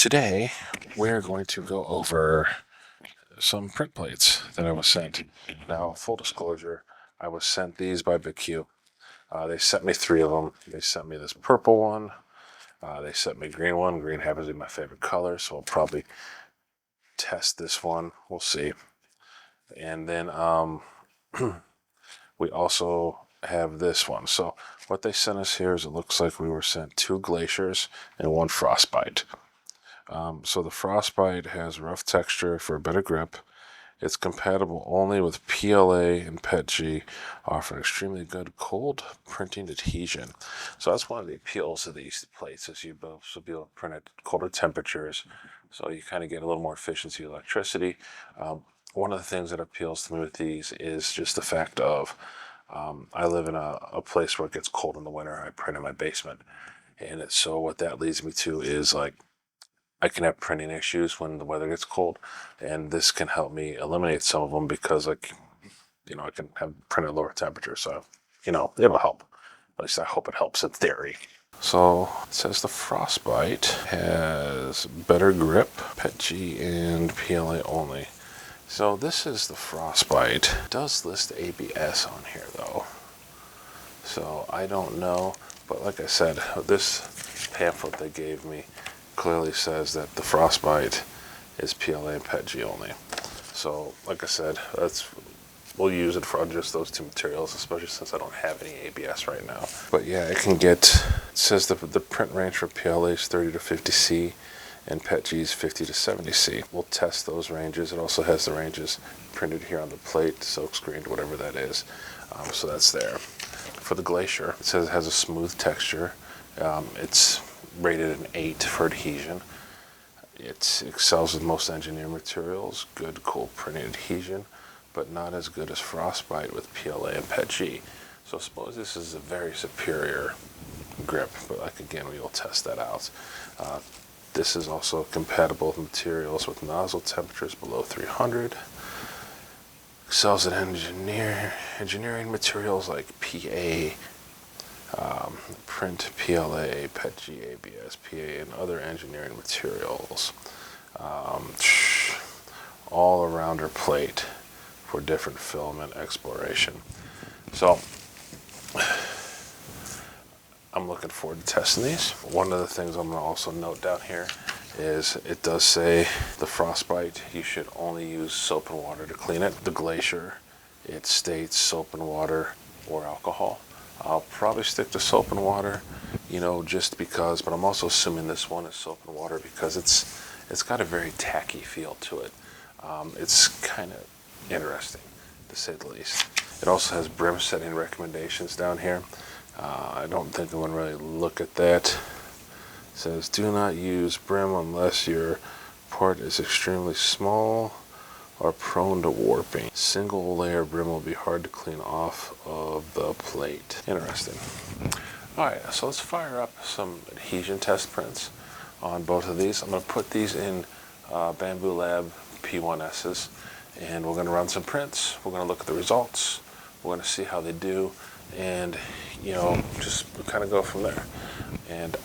Today, we're going to go over some print plates that I was sent. Now, full disclosure, I was sent these by Biqu. They sent me 3 of them. They sent me this purple one. They sent me green one. Green happens to be my favorite color, so I'll probably test this one. We'll see. And then we also have this one. So what they sent us here is it looks like we were sent 2 glaciers and 1 frostbite. So the Frostbite has rough texture for a better grip. It's compatible only with PLA and PETG, offering extremely good cold printing adhesion. So that's one of the appeals of these plates, is you'll be able to print at colder temperatures, so you kind of get a little more efficiency of electricity. One of the things that appeals to me with these is just the fact of I live in a place where it gets cold in the winter. I print in my basement, and so what that leads me to is like I can have printing issues when the weather gets cold, and this can help me eliminate some of them because, I can have print at lower temperatures. So, it'll help. At least I hope it helps in theory. So it says the Frostbite has better grip, PETG and PLA only. So this is the Frostbite. It does list ABS on here though. So I don't know, but like I said, this pamphlet they gave me clearly says that the Frostbite is PLA and PETG only. So, like I said, we'll use it for just those 2 materials, especially since I don't have any ABS right now. But yeah, it says the print range for PLA is 30 to 50C and PETG is 50 to 70C. We'll test those ranges. It also has the ranges printed here on the plate, silk screened, whatever that is. So that's there. For the Glacier, it says it has a smooth texture. It's rated an 8 for adhesion. It excels with most engineered materials, good cold printing adhesion, but not as good as Frostbite with PLA and PETG. So I suppose this is a very superior grip, but again, we will test that out. This is also compatible with materials with nozzle temperatures below 300. Excels at engineering materials like PA, print, PLA, PETG, ABS, PA, and other engineering materials. All-arounder plate for different filament exploration. So I'm looking forward to testing these. One of the things I'm going to also note down here is it does say the Frostbite, you should only use soap and water to clean it. The Glacier, it states soap and water or alcohol. I'll probably stick to soap and water, just because, but I'm also assuming this one is soap and water because it's got a very tacky feel to it. It's kind of interesting, to say the least. It also has brim setting recommendations down here. I don't think I'm going to really look at that. It says, do not use brim unless your part is extremely small or prone to warping. Single layer brim will be hard to clean off of the plate. Interesting. Alright, so let's fire up some adhesion test prints on both of these. I'm going to put these in Bamboo Lab P1S's, and we're going to run some prints. We're going to look at the results. We're going to see how they do, and just kind of go from there. And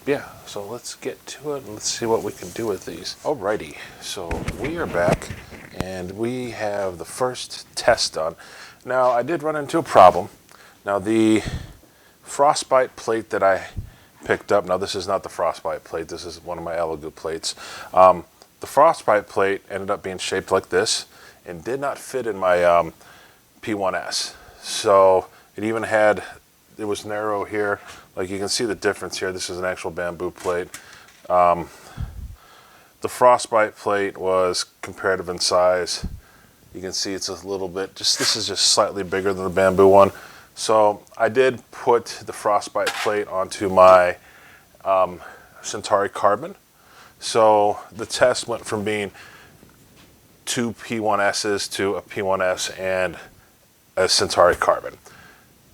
yeah, so let's get to it and let's see what we can do with these. Alrighty, so we are back and we have the first test done. Now, I did run into a problem. Now, the Frostbite plate that I picked up, now this is not the Frostbite plate, this is one of my Elegoo plates. The Frostbite plate ended up being shaped like this and did not fit in my P1S. So it was narrow here. Like you can see the difference here. This is an actual bamboo plate. The Frostbite plate was comparative in size. You can see it's a little bit, this is just slightly bigger than the bamboo one. So I did put the Frostbite plate onto my Centauri Carbon. So the test went from being 2 P1S's to a P1S and a Centauri Carbon.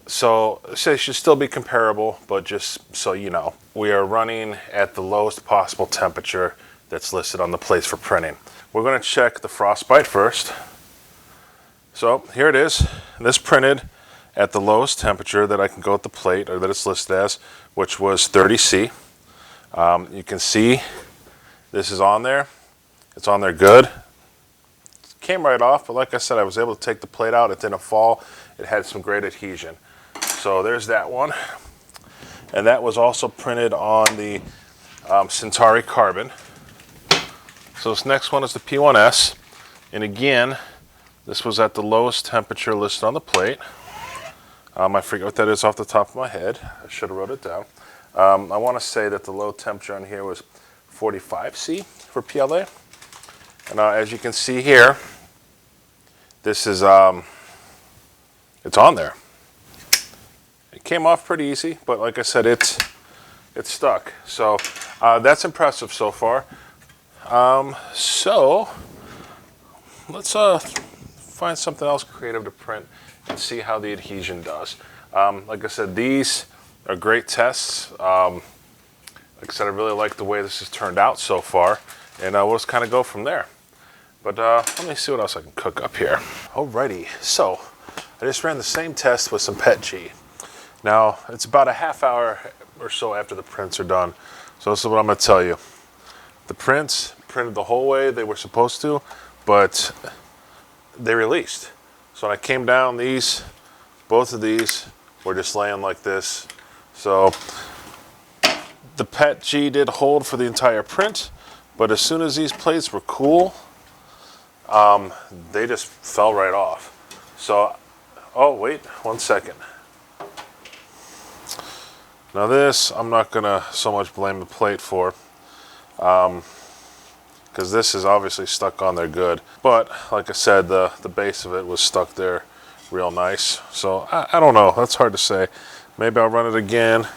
So they should still be comparable, but just so you know, we are running at the lowest possible temperature that's listed on the plates for printing. We're going to check the Frostbite first. So here it is. This printed at the lowest temperature that I can go with the plate, or that it's listed as, which was 30C. You can see this is on there. It's on there good. Came right off, but like I said, I was able to take the plate out. It didn't fall. It had some great adhesion. So there's that one. And that was also printed on the Centauri carbon. So this next one is the P1S. And again, this was at the lowest temperature listed on the plate. I forget what that is off the top of my head. I should have wrote it down. I want to say that the low temperature on here was 45C for PLA. And as you can see here, this is, it's on there. It came off pretty easy, but like I said, it's stuck. So that's impressive so far. So let's find something else creative to print and see how the adhesion does. Like I said, these are great tests. Like I said, I really like the way this has turned out so far, and we'll just kind of go from there. But let me see what else I can cook up here. Alrighty, so I just ran the same test with some PETG. Now, it's about a half hour or so after the prints are done. So this is what I'm gonna tell you. The prints printed the whole way they were supposed to, but they released. So when I came down, both of these were just laying like this. So the PETG did hold for the entire print, but as soon as these plates were cool, they just fell right off. So, oh wait, 1 second. Now this, I'm not gonna so much blame the plate for, because this is obviously stuck on there good. But like I said, the base of it was stuck there real nice. So I don't know, that's hard to say. Maybe I'll run it again,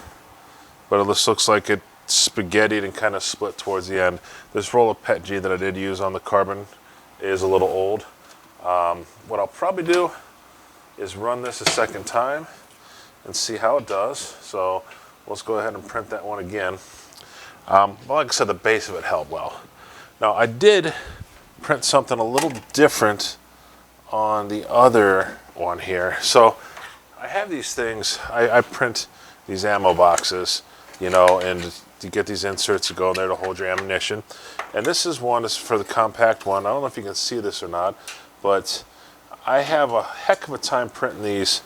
but this looks like it spaghettied and kind of split towards the end. This roll of PETG that I did use on the carbon is a little old. What I'll probably do is run this a second time and see how it does. So let's go ahead and print that one again. Well, like I said, the base of it held well. Now I did print something a little different on the other one here. So I have these things, I print these ammo boxes, you know, and you get these inserts to go in there to hold your ammunition. And this is one, is for the compact one. I don't know if you can see this or not, but I have a heck of a time printing these.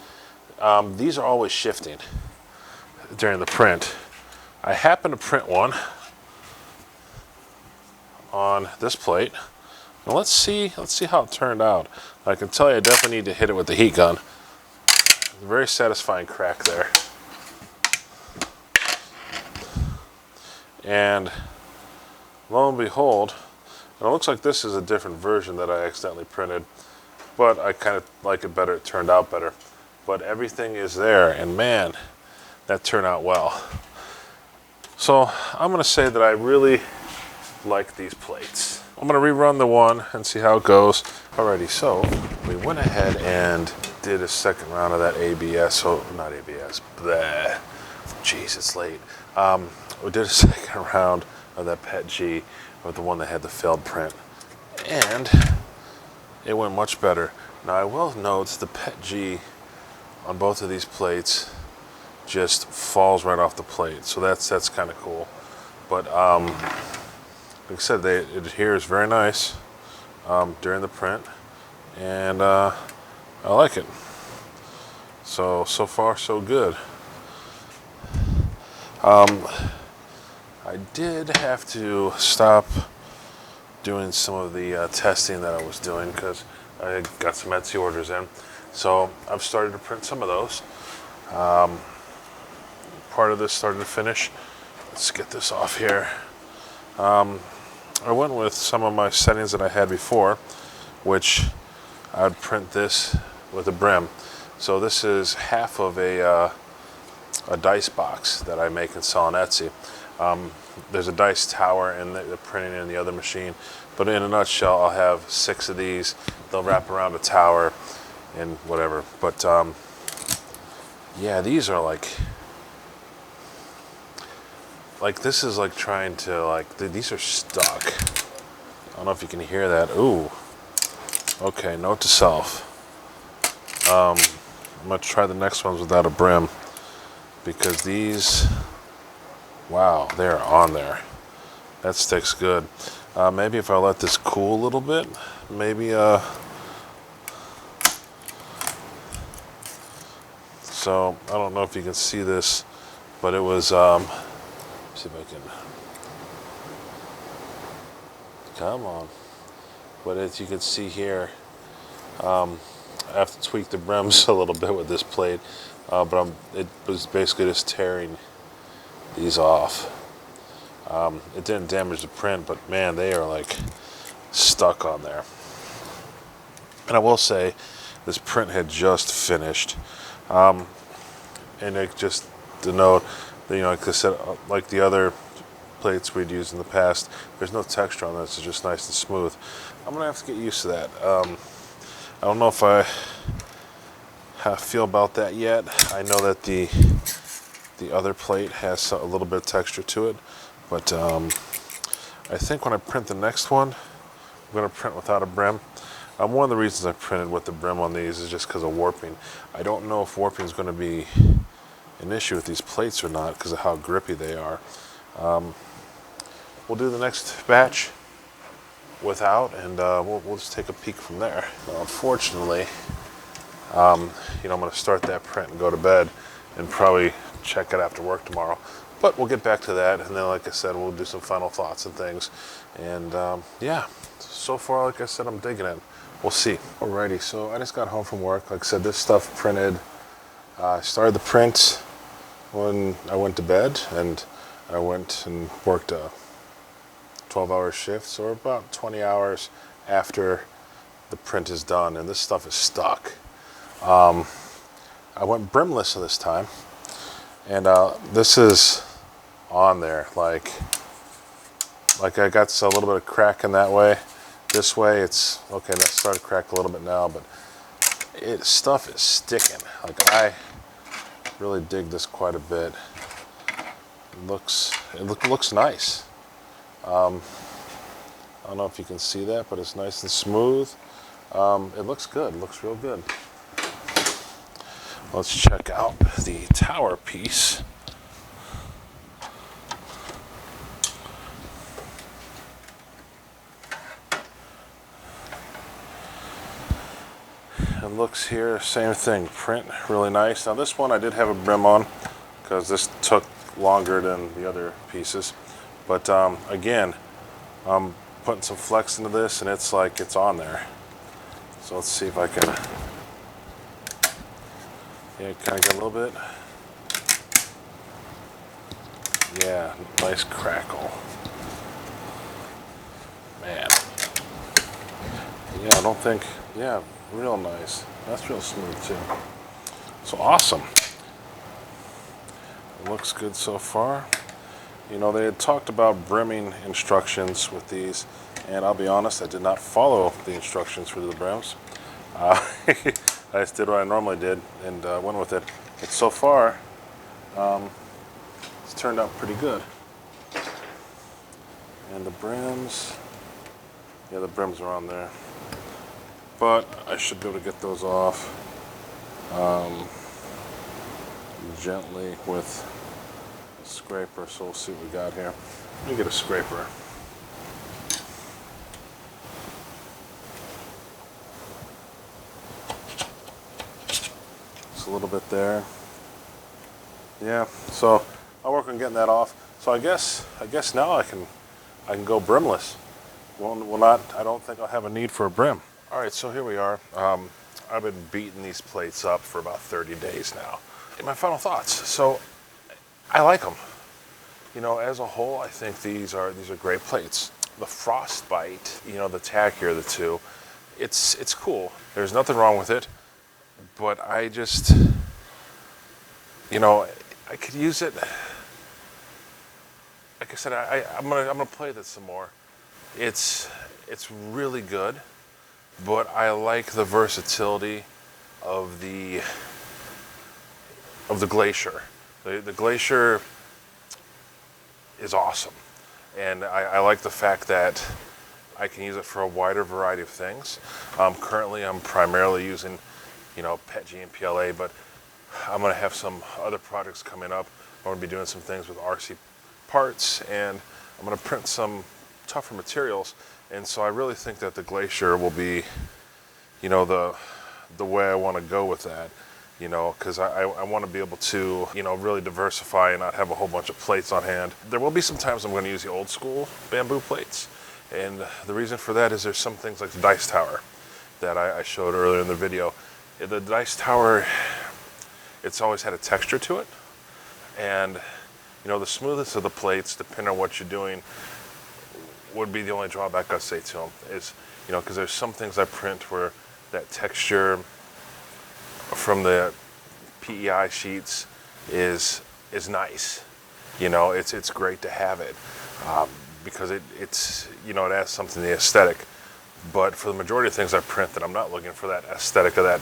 These are always shifting during the print. I happen to print one on this plate. And let's see how it turned out. I can tell you I definitely need to hit it with the heat gun. Very satisfying crack there. And lo and behold, and it looks like this is a different version that I accidentally printed, but I kind of like it better, it turned out better. But everything is there, and man, that turned out well. So I'm gonna say that I really like these plates. I'm gonna rerun the one and see how it goes. Alrighty, so we went ahead and did a second round of that ABS, not ABS, bleh. Jeez, it's late. We did a second round of that PETG with the one that had the failed print, and it went much better. Now I will note the PETG on both of these plates just falls right off the plate, so that's kind of cool. But like I said, it adheres very nice during the print, and I like it. So far so good. I did have to stop doing some of the testing that I was doing because I got some Etsy orders in. So I've started to print some of those. Part of this started to finish. Let's get this off here. I went with some of my settings that I had before, which I would print this with a brim. So this is half of a dice box that I make and sell on Etsy. There's a dice tower and they're printing in the other machine, but in a nutshell, I'll have 6 of these. They'll wrap around a tower and whatever. But yeah, these are like this is like trying to these are stuck. I don't know if you can hear that. Ooh. Okay, note to self. I'm gonna try the next ones without a brim, because these Wow, they're on there. That sticks good. Maybe if I let this cool a little bit, maybe, so I don't know if you can see this, but it was, see if I can, come on. But as you can see here, I have to tweak the brims a little bit with this plate, but it was basically just tearing these off. It didn't damage the print, but man, they are like stuck on there. And I will say, this print had just finished, and it just denote, like I said, like the other plates we'd used in the past, there's no texture on this. It's just nice and smooth. I'm gonna have to get used to that. I don't know if I feel about that yet. I know that the other plate has a little bit of texture to it, but I think when I print the next one, I'm going to print without a brim. One of the reasons I printed with the brim on these is just because of warping. I don't know if warping is going to be an issue with these plates or not because of how grippy they are. We'll do the next batch without, and we'll just take a peek from there. Now, unfortunately, I'm going to start that print and go to bed and probably check it after work tomorrow. But we'll get back to that, and then, like I said, we'll do some final thoughts and things. And yeah, so far, like I said, I'm digging it. We'll see. Alrighty, so I just got home from work. Like I said, this stuff printed. I started the print when I went to bed, and I went and worked a 12-hour shift, so about 20 hours after the print is done, and this stuff is stuck. I went brimless this time, and this is on there. Like I got a little bit of crack in that way. This way, it's okay. That started to crack a little bit now, but stuff is sticking. Like I really dig this quite a bit. It looks nice. I don't know if you can see that, but it's nice and smooth. It looks good. It looks real good. Let's check out the tower piece. It looks here, same thing. Print really nice. Now this one I did have a brim on because this took longer than the other pieces. But again, I'm putting some flex into this, and it's like it's on there. So let's see if I can, yeah, kind of get a little bit. Yeah, nice crackle. Man. Yeah, I don't think, yeah, real nice. That's real smooth too. So awesome. It looks good so far. You know, they had talked about brimming instructions with these, and I'll be honest, I did not follow the instructions for the brims. I just did what I normally did and went with it. But so far, it's turned out pretty good. And the brims, yeah, the brims are on there. But I should be able to get those off gently with a scraper. So we'll see what we got here. Let me get a scraper. Just a little bit there. Yeah, so I'll work on getting that off. So I guess now I can go brimless. Will not. I don't think I'll have a need for a brim. All right, so here we are. I've been beating these plates up for about 30 days now. And my final thoughts. So I like them. You know, as a whole, I think these are great plates. The Frostbite, you know, the tackier of the two, it's cool. There's nothing wrong with it, but I just, you know, I could use it. Like I said, I'm gonna play this some more. It's really good, but I like the versatility of the Glacier. The Glacier is awesome, and I like the fact that I can use it for a wider variety of things. Currently, I'm primarily using, you know, PETG and PLA, but I'm going to have some other projects coming up. I'm going to be doing some things with RC parts, and I'm going to print some tougher materials. And so I really think that the Glacier will be, you know, the way I want to go with that, you know, because I want to be able to, you know, really diversify and not have a whole bunch of plates on hand. There will be some times I'm going to use the old school bamboo plates, and the reason for that is there's some things like the dice tower that I showed earlier in the video. The dice tower, it's always had a texture to it, and you know, the smoothness of the plates, depending on what you're doing, would be the only drawback I'd say to them. Is, you know, because there's some things I print where that texture from the PEI sheets is nice. You know, it's great to have it because it's, you know, it adds something to the aesthetic. But for the majority of things I print, that I'm not looking for that aesthetic of that.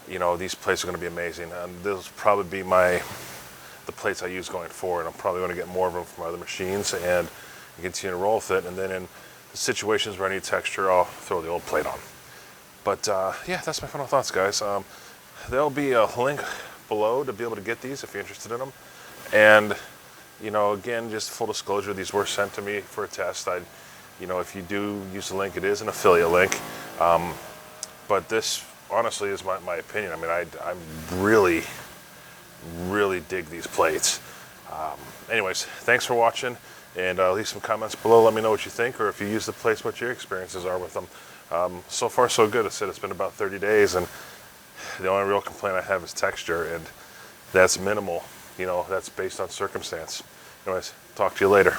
You know, these plates are going to be amazing, and this will probably be the plates I use going forward. I'm probably going to get more of them from other machines and continue to roll with it. And then in the situations where I need texture, I'll throw the old plate on. But yeah, that's my final thoughts, guys. There'll be a link below to be able to get these if you're interested in them. And you know, again, just full disclosure, these were sent to me for a test. You know, if you do use the link, it is an affiliate link. But this, honestly, is my opinion. I mean, I really dig these plates. Anyways, thanks for watching, and leave some comments below. Let me know what you think, or if you use the plates, what your experiences are with them. So far, so good. I said it's been about 30 days, and the only real complaint I have is texture, and that's minimal. You know, that's based on circumstance. Anyways, talk to you later.